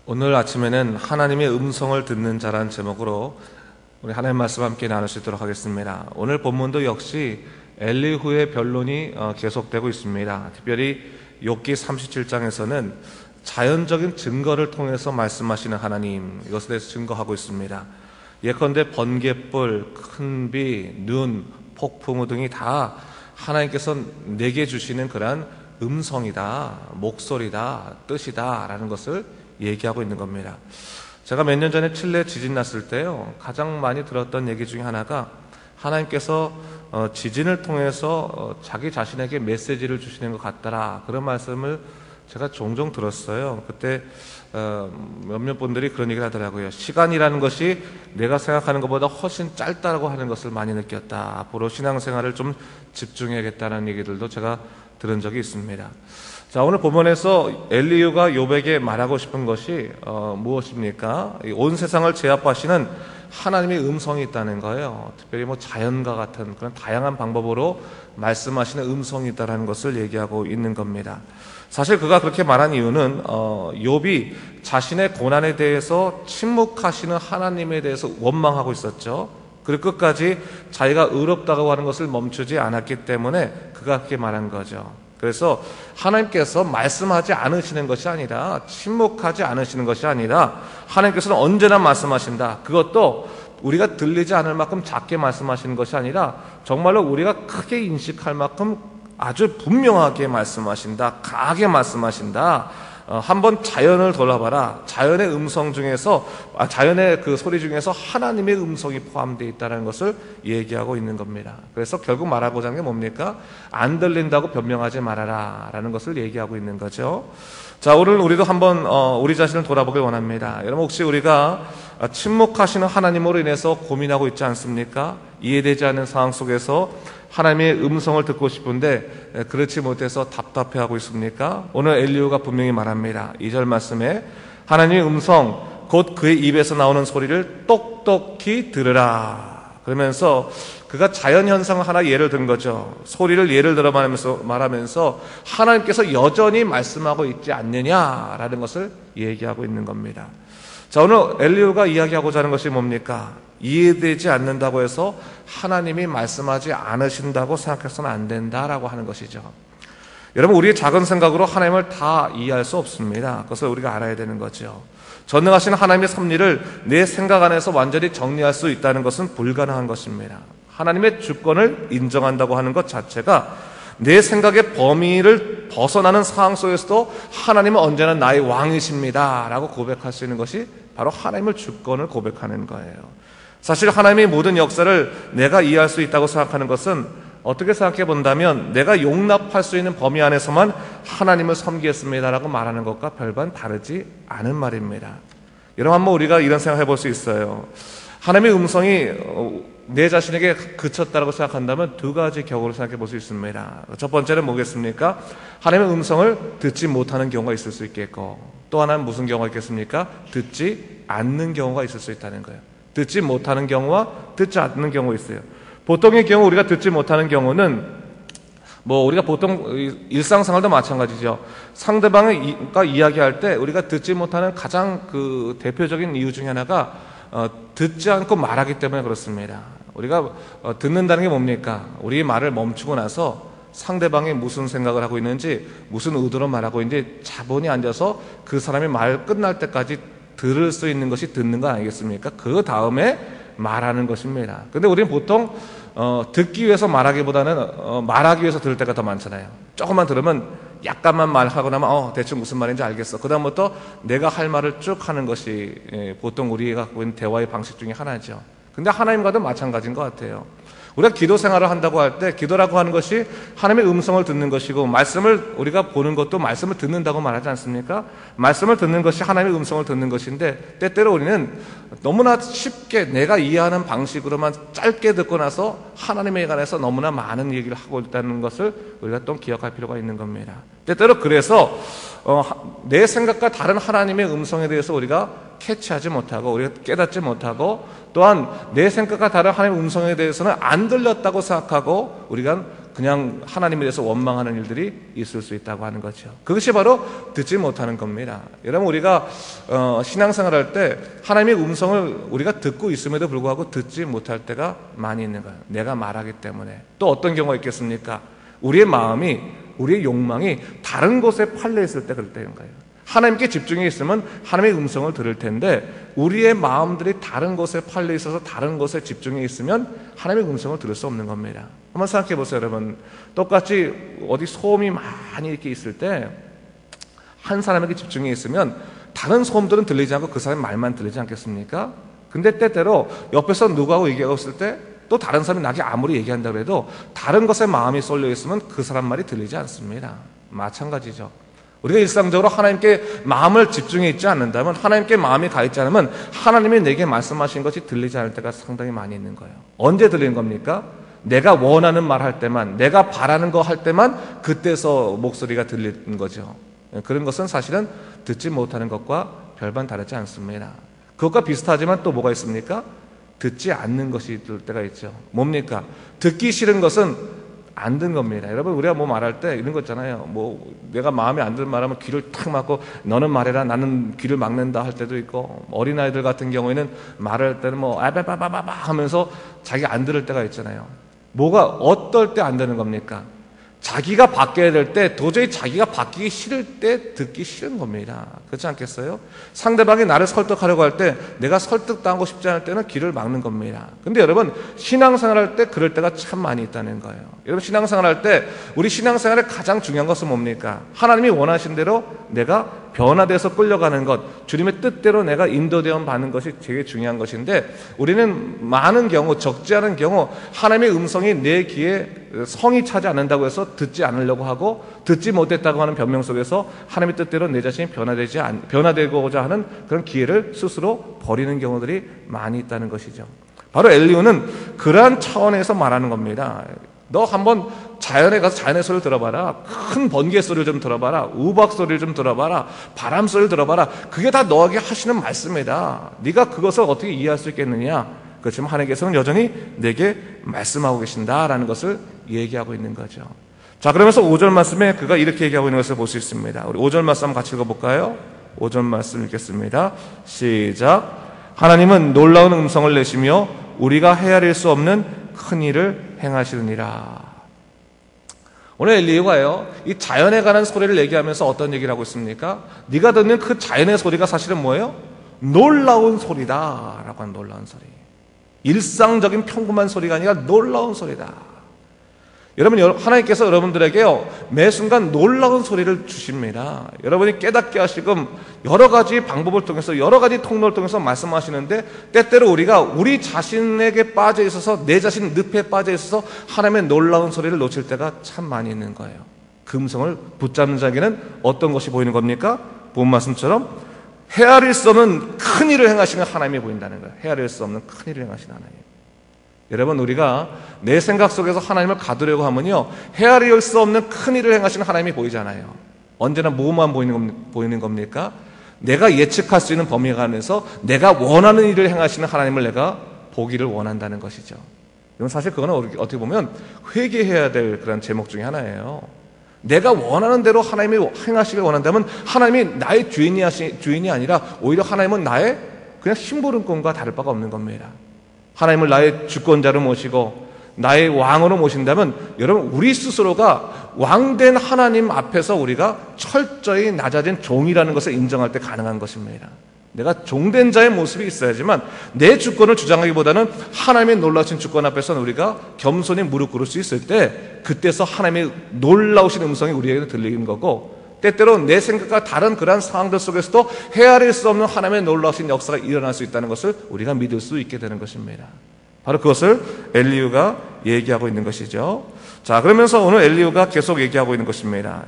오늘 아침에는 하나님의 음성을 듣는 자라는 제목으로 우리 하나님 말씀 함께 나눌 수 있도록 하겠습니다. 오늘 본문도 역시 엘리후의 변론이 계속되고 있습니다. 특별히 욥기 37장에서는 자연적인 증거를 통해서 말씀하시는 하나님, 이것에 대해서 증거하고 있습니다. 예컨대 번갯불, 큰 비, 눈, 폭풍우 등이 다 하나님께서 내게 주시는 그러한 음성이다, 목소리다, 뜻이다 라는 것을 얘기하고 있는 겁니다. 제가 몇 년 전에 칠레 지진 났을 때요, 가장 많이 들었던 얘기 중에 하나가 하나님께서 지진을 통해서 자기 자신에게 메시지를 주시는 것 같더라, 그런 말씀을 제가 종종 들었어요. 그때 몇몇 분들이 그런 얘기를 하더라고요. 시간이라는 것이 내가 생각하는 것보다 훨씬 짧다고 하는 것을 많이 느꼈다. 앞으로 신앙생활을 좀 집중해야겠다는 얘기들도 제가 들은 적이 있습니다. 자, 오늘 본문에서 엘리후가 욥에게 말하고 싶은 것이 무엇입니까? 온 세상을 제압하시는 하나님의 음성이 있다는 거예요. 특별히 자연과 같은 그런 다양한 방법으로 말씀하시는 음성이 있다는 것을 얘기하고 있는 겁니다. 사실 그가 그렇게 말한 이유는 욥이 자신의 고난에 대해서 침묵하시는 하나님에 대해서 원망하고 있었죠. 그리고 끝까지 자기가 의롭다고 하는 것을 멈추지 않았기 때문에 그가 그렇게 말한 거죠. 그래서 하나님께서 말씀하지 않으시는 것이 아니라, 침묵하지 않으시는 것이 아니라 하나님께서는 언제나 말씀하신다. 그것도 우리가 들리지 않을 만큼 작게 말씀하시는 것이 아니라 정말로 우리가 크게 인식할 만큼 아주 분명하게 말씀하신다, 강하게 말씀하신다. 한번 자연을 돌아봐라. 자연의 음성 중에서, 자연의 그 소리 중에서 하나님의 음성이 포함되어 있다는 것을 얘기하고 있는 겁니다. 그래서 결국 말하고자 하는 게 뭡니까? 안 들린다고 변명하지 말아라 라는 것을 얘기하고 있는 거죠. 자, 오늘 우리도 한번 우리 자신을 돌아보길 원합니다. 여러분, 혹시 우리가 침묵하시는 하나님으로 인해서 고민하고 있지 않습니까? 이해되지 않는 상황 속에서 하나님의 음성을 듣고 싶은데 그렇지 못해서 답답해하고 있습니까? 오늘 엘리후가 분명히 말합니다. 2절 말씀에 하나님의 음성, 곧 그의 입에서 나오는 소리를 똑똑히 들으라. 그러면서 그가 자연현상을 하나 예를 든 거죠. 소리를 예를 들어 말하면서 하나님께서 여전히 말씀하고 있지 않느냐라는 것을 얘기하고 있는 겁니다. 자, 오늘 엘리후가 이야기하고자 하는 것이 뭡니까? 이해되지 않는다고 해서 하나님이 말씀하지 않으신다고 생각해서는 안 된다라고 하는 것이죠. 여러분, 우리의 작은 생각으로 하나님을 다 이해할 수 없습니다. 그것을 우리가 알아야 되는 거죠. 전능하신 하나님의 섭리를 내 생각 안에서 완전히 정리할 수 있다는 것은 불가능한 것입니다. 하나님의 주권을 인정한다고 하는 것 자체가 내 생각의 범위를 벗어나는 상황 속에서도 하나님은 언제나 나의 왕이십니다 라고 고백할 수 있는 것이 바로 하나님의 주권을 고백하는 거예요. 사실 하나님의 모든 역사를 내가 이해할 수 있다고 생각하는 것은 어떻게 생각해 본다면 내가 용납할 수 있는 범위 안에서만 하나님을 섬기겠습니다라고 말하는 것과 별반 다르지 않은 말입니다. 여러분, 한번 우리가 이런 생각해 볼 수 있어요. 하나님의 음성이 내 자신에게 그쳤다라고 생각한다면 두 가지 경우를 생각해 볼 수 있습니다. 첫 번째는 뭐겠습니까? 하나님의 음성을 듣지 못하는 경우가 있을 수 있겠고, 또 하나는 무슨 경우가 있겠습니까? 듣지 않는 경우가 있을 수 있다는 거예요. 듣지 못하는 경우와 듣지 않는 경우가 있어요. 보통의 경우 우리가 듣지 못하는 경우는 우리가 보통 일상생활도 마찬가지죠. 상대방과 이야기할 때 우리가 듣지 못하는 가장 그 대표적인 이유 중에 하나가 듣지 않고 말하기 때문에 그렇습니다. 우리가 듣는다는 게 뭡니까? 우리의 말을 멈추고 나서 상대방이 무슨 생각을 하고 있는지, 무슨 의도로 말하고 있는지 차분히 앉아서 그 사람의 말 끝날 때까지 들을 수 있는 것이 듣는 거 아니겠습니까? 그 다음에 말하는 것입니다. 근데 우리는 보통 듣기 위해서 말하기보다는 말하기 위해서 들을 때가 더 많잖아요. 조금만 들으면 약간만 말하고 나면 대충 무슨 말인지 알겠어. 그 다음부터 내가 할 말을 쭉 하는 것이 보통 우리가 갖고 있는 대화의 방식 중에 하나죠. 근데 하나님과도 마찬가지인 것 같아요. 우리가 기도 생활을 한다고 할 때 기도라고 하는 것이 하나님의 음성을 듣는 것이고, 말씀을 우리가 보는 것도 말씀을 듣는다고 말하지 않습니까? 말씀을 듣는 것이 하나님의 음성을 듣는 것인데, 때때로 우리는 너무나 쉽게 내가 이해하는 방식으로만 짧게 듣고 나서 하나님에 관해서 너무나 많은 얘기를 하고 있다는 것을 우리가 또 기억할 필요가 있는 겁니다. 때때로 그래서 내 생각과 다른 하나님의 음성에 대해서 우리가 캐치하지 못하고, 우리가 깨닫지 못하고, 또한 내 생각과 다른 하나님의 음성에 대해서는 안 들렸다고 생각하고 우리가 그냥 하나님에 대해서 원망하는 일들이 있을 수 있다고 하는 거죠. 그것이 바로 듣지 못하는 겁니다. 여러분, 우리가 신앙생활할 때 하나님의 음성을 우리가 듣고 있음에도 불구하고 듣지 못할 때가 많이 있는 거예요. 내가 말하기 때문에. 또 어떤 경우가 있겠습니까? 우리의 마음이, 우리의 욕망이 다른 곳에 팔려 있을 때 그럴 때인 거예요. 하나님께 집중해 있으면 하나님의 음성을 들을 텐데 우리의 마음들이 다른 곳에 팔려 있어서 다른 곳에 집중해 있으면 하나님의 음성을 들을 수 없는 겁니다. 한번 생각해 보세요, 여러분. 똑같이 어디 소음이 많이 이렇게 있을 때 한 사람에게 집중해 있으면 다른 소음들은 들리지 않고 그 사람의 말만 들리지 않겠습니까? 근데 때때로 옆에서 누구하고 얘기하고 있을 때 또 다른 사람이 나에게 아무리 얘기한다고 해도 다른 것에 마음이 쏠려 있으면 그 사람 말이 들리지 않습니다. 마찬가지죠. 우리가 일상적으로 하나님께 마음을 집중해 있지 않는다면, 하나님께 마음이 가 있지 않으면 하나님이 내게 말씀하신 것이 들리지 않을 때가 상당히 많이 있는 거예요. 언제 들리는 겁니까? 내가 원하는 말 할 때만, 내가 바라는 거 할 때만 그때서 목소리가 들리는 거죠. 그런 것은 사실은 듣지 못하는 것과 별반 다르지 않습니다. 그것과 비슷하지만 또 뭐가 있습니까? 듣지 않는 것이 있을 때가 있죠. 뭡니까? 듣기 싫은 것은 안 듣는 겁니다. 여러분, 우리가 뭐 말할 때 이런 거 있잖아요. 뭐 내가 마음에 안 드는 말하면 귀를 탁 막고 너는 말해라, 나는 귀를 막는다 할 때도 있고, 어린아이들 같은 경우에는 말할 때는 뭐 아바바바바바 하면서 자기 안 들을 때가 있잖아요. 뭐가 어떨 때 안 되는 겁니까? 자기가 바뀌어야 될 때, 도저히 자기가 바뀌기 싫을 때 듣기 싫은 겁니다. 그렇지 않겠어요? 상대방이 나를 설득하려고 할 때 내가 설득당하고 싶지 않을 때는 귀를 막는 겁니다. 근데 여러분, 신앙생활 할 때 그럴 때가 참 많이 있다는 거예요. 여러분, 신앙생활 할 때 우리 신앙생활의 가장 중요한 것은 뭡니까? 하나님이 원하신 대로 내가 변화돼서 끌려가는 것, 주님의 뜻대로 내가 인도되어 받는 것이 되게 중요한 것인데, 우리는 많은 경우, 적지 않은 경우 하나님의 음성이 내 귀에 성이 차지 않는다고 해서 듣지 않으려고 하고, 듣지 못했다고 하는 변명 속에서 하나님의 뜻대로 내 자신이 변화되고자 하는 그런 기회를 스스로 버리는 경우들이 많이 있다는 것이죠. 바로 엘리후는 그러한 차원에서 말하는 겁니다. 너 한번 자연에 가서 자연의 소리를 들어봐라. 큰 번개 소리를 좀 들어봐라. 우박 소리를 좀 들어봐라. 바람 소리를 들어봐라. 그게 다 너에게 하시는 말씀이다. 네가 그것을 어떻게 이해할 수 있겠느냐? 그렇지만 하나님께서는 여전히 내게 말씀하고 계신다라는 것을 얘기하고 있는 거죠. 자, 그러면서 5절 말씀에 그가 이렇게 얘기하고 있는 것을 볼 수 있습니다. 우리 5절 말씀 한번 같이 읽어볼까요? 5절 말씀 읽겠습니다. 시작. 하나님은 놀라운 음성을 내시며 우리가 헤아릴 수 없는 큰 일을 행하시느니라. 오늘 엘리후가요, 이 자연에 관한 소리를 얘기하면서 어떤 얘기를 하고 있습니까? 네가 듣는 그 자연의 소리가 사실은 뭐예요? 놀라운 소리다 라고 하는 놀라운 소리. 일상적인 평범한 소리가 아니라 놀라운 소리다. 여러분, 하나님께서 여러분들에게요, 매 순간 놀라운 소리를 주십니다. 여러분이 깨닫게 하시금 여러 가지 방법을 통해서, 여러 가지 통로를 통해서 말씀하시는데, 때때로 우리가 우리 자신에게 빠져 있어서, 내 자신 늪에 빠져 있어서 하나님의 놀라운 소리를 놓칠 때가 참 많이 있는 거예요. 그 음성을 붙잡는 자에게는 어떤 것이 보이는 겁니까? 본 말씀처럼 헤아릴 수 없는 큰 일을 행하시는 하나님이 보인다는 거예요. 헤아릴 수 없는 큰 일을 행하시는 하나님. 여러분, 우리가 내 생각 속에서 하나님을 가두려고 하면요, 헤아릴 수 없는 큰 일을 행하시는 하나님이 보이잖아요. 언제나 뭐만 보이는 겁니까? 내가 예측할 수 있는 범위 안에서 내가 원하는 일을 행하시는 하나님을 내가 보기를 원한다는 것이죠. 이건 사실 그거는 어떻게 보면 회개해야 될 그런 제목 중에 하나예요. 내가 원하는 대로 하나님이 행하시길 원한다면 하나님이 나의 주인이 아니라 오히려 하나님은 나의 그냥 심부름꾼과 다를 바가 없는 겁니다. 하나님을 나의 주권자로 모시고 나의 왕으로 모신다면, 여러분, 우리 스스로가 왕된 하나님 앞에서 우리가 철저히 낮아진 종이라는 것을 인정할 때 가능한 것입니다. 내가 종된 자의 모습이 있어야지만 내 주권을 주장하기보다는 하나님의 놀라우신 주권 앞에서는 우리가 겸손히 무릎 꿇을 수 있을 때, 그때서 하나님의 놀라우신 음성이 우리에게 들리는 거고, 때때로 내 생각과 다른 그러한 상황들 속에서도 헤아릴 수 없는 하나님의 놀라우신 역사가 일어날 수 있다는 것을 우리가 믿을 수 있게 되는 것입니다. 바로 그것을 엘리후가 얘기하고 있는 것이죠. 자, 그러면서 오늘 엘리후가 계속 얘기하고 있는 것입니다.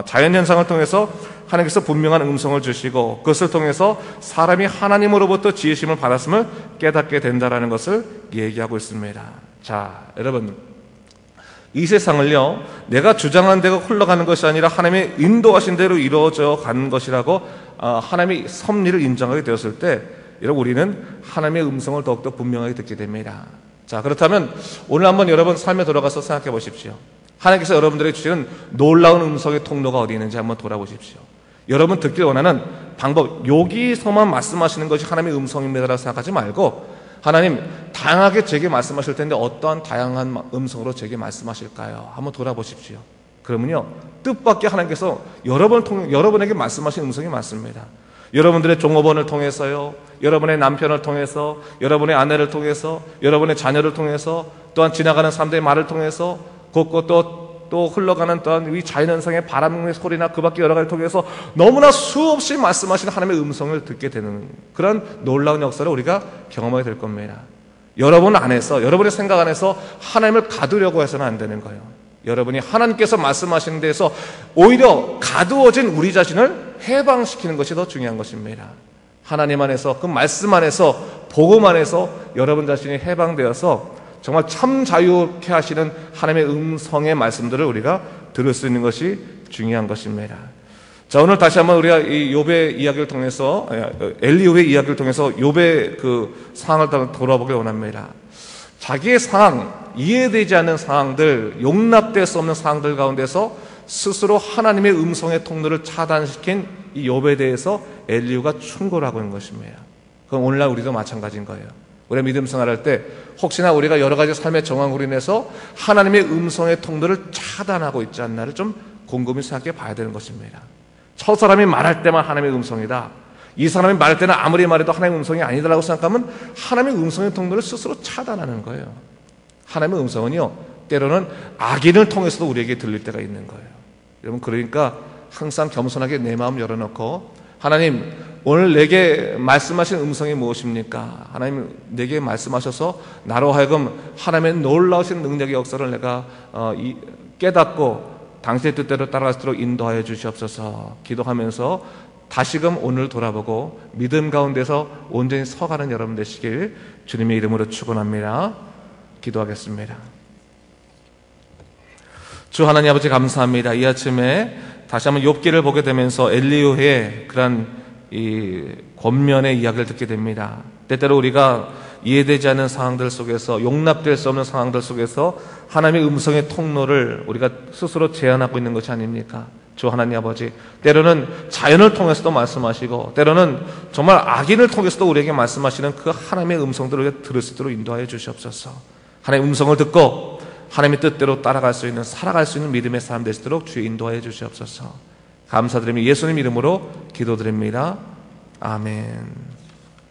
자연현상을 통해서 하나님께서 분명한 음성을 주시고, 그것을 통해서 사람이 하나님으로부터 지으심을 받았음을 깨닫게 된다는 것을 얘기하고 있습니다. 자, 여러분, 이 세상을요, 내가 주장한 대로 흘러가는 것이 아니라 하나님의 인도하신 대로 이루어져 가는 것이라고 하나님의 섭리를 인정하게 되었을 때, 여러분, 우리는 하나님의 음성을 더욱더 분명하게 듣게 됩니다. 자, 그렇다면 오늘 한번 여러분 삶에 돌아가서 생각해 보십시오. 하나님께서 여러분들에게 주시는 놀라운 음성의 통로가 어디 있는지 한번 돌아보십시오. 여러분 듣길 원하는 방법, 여기서만 말씀하시는 것이 하나님의 음성입니다라고 생각하지 말고, 하나님 다양하게 제게 말씀하실 텐데 어떠한 다양한 음성으로 제게 말씀하실까요? 한번 돌아보십시오. 그러면요, 뜻밖의 하나님께서 여러분에게 말씀하신 음성이 맞습니다. 여러분들의 종업원을 통해서요, 여러분의 남편을 통해서, 여러분의 아내를 통해서, 여러분의 자녀를 통해서, 또한 지나가는 사람들의 말을 통해서, 곳곳 또 흘러가는 또한 이 자연현상의 바람의 소리나 그 밖에 여러 가지를 통해서 너무나 수없이 말씀하시는 하나님의 음성을 듣게 되는 그런 놀라운 역사를 우리가 경험하게 될 겁니다. 여러분 안에서, 여러분의 생각 안에서 하나님을 가두려고 해서는 안 되는 거예요. 여러분이 하나님께서 말씀하시는 데에서 오히려 가두어진 우리 자신을 해방시키는 것이 더 중요한 것입니다. 하나님 안에서, 그 말씀 안에서, 복음 안에서 여러분 자신이 해방되어서 정말 참 자유케 하시는 하나님의 음성의 말씀들을 우리가 들을 수 있는 것이 중요한 것입니다. 자, 오늘 다시 한번 우리가 이 욥의 이야기를 통해서, 엘리후의 이야기를 통해서 욥의 그 상황을 돌아보길 원합니다. 자기의 상황, 이해되지 않는 상황들, 용납될 수 없는 상황들 가운데서 스스로 하나님의 음성의 통로를 차단시킨 이 욥에 대해서 엘리후가 충고를 하고 있는 것입니다. 그럼 오늘날 우리도 마찬가지인 거예요. 우리가 믿음 생활할 때 혹시나 우리가 여러 가지 삶의 정황으로 인해서 하나님의 음성의 통로를 차단하고 있지 않나를 좀 곰곰이 생각해 봐야 되는 것입니다. 저 사람이 말할 때만 하나님의 음성이다, 이 사람이 말할 때는 아무리 말해도 하나님의 음성이 아니다라고 생각하면 하나님의 음성의 통로를 스스로 차단하는 거예요. 하나님의 음성은요, 때로는 악인을 통해서도 우리에게 들릴 때가 있는 거예요. 여러분, 그러니까 항상 겸손하게 내 마음 열어놓고, 하나님 오늘 내게 말씀하신 음성이 무엇입니까? 하나님 내게 말씀하셔서 나로 하여금 하나님의 놀라우신 능력의 역사를 내가 깨닫고 당신의 뜻대로 따라갈 수 있도록 인도하여 주시옵소서 기도하면서 다시금 오늘 돌아보고 믿음 가운데서 온전히 서가는 여러분 되시길 주님의 이름으로 축원합니다. 기도하겠습니다. 주 하나님 아버지 감사합니다. 이 아침에 다시 한번 욥기를 보게 되면서 엘리후의 그런 이 권면의 이야기를 듣게 됩니다. 때때로 우리가 이해되지 않는 상황들 속에서, 용납될 수 없는 상황들 속에서 하나님의 음성의 통로를 우리가 스스로 제한하고 있는 것이 아닙니까? 주 하나님 아버지, 때로는 자연을 통해서도 말씀하시고 때로는 정말 악인을 통해서도 우리에게 말씀하시는 그 하나님의 음성들을 우리가 들을 수 있도록 인도하여 주시옵소서. 하나님의 음성을 듣고 하나님의 뜻대로 따라갈 수 있는, 살아갈 수 있는 믿음의 사람 되시도록 주의 인도하여 주시옵소서. 감사드리며 예수님 이름으로 기도드립니다. 아멘.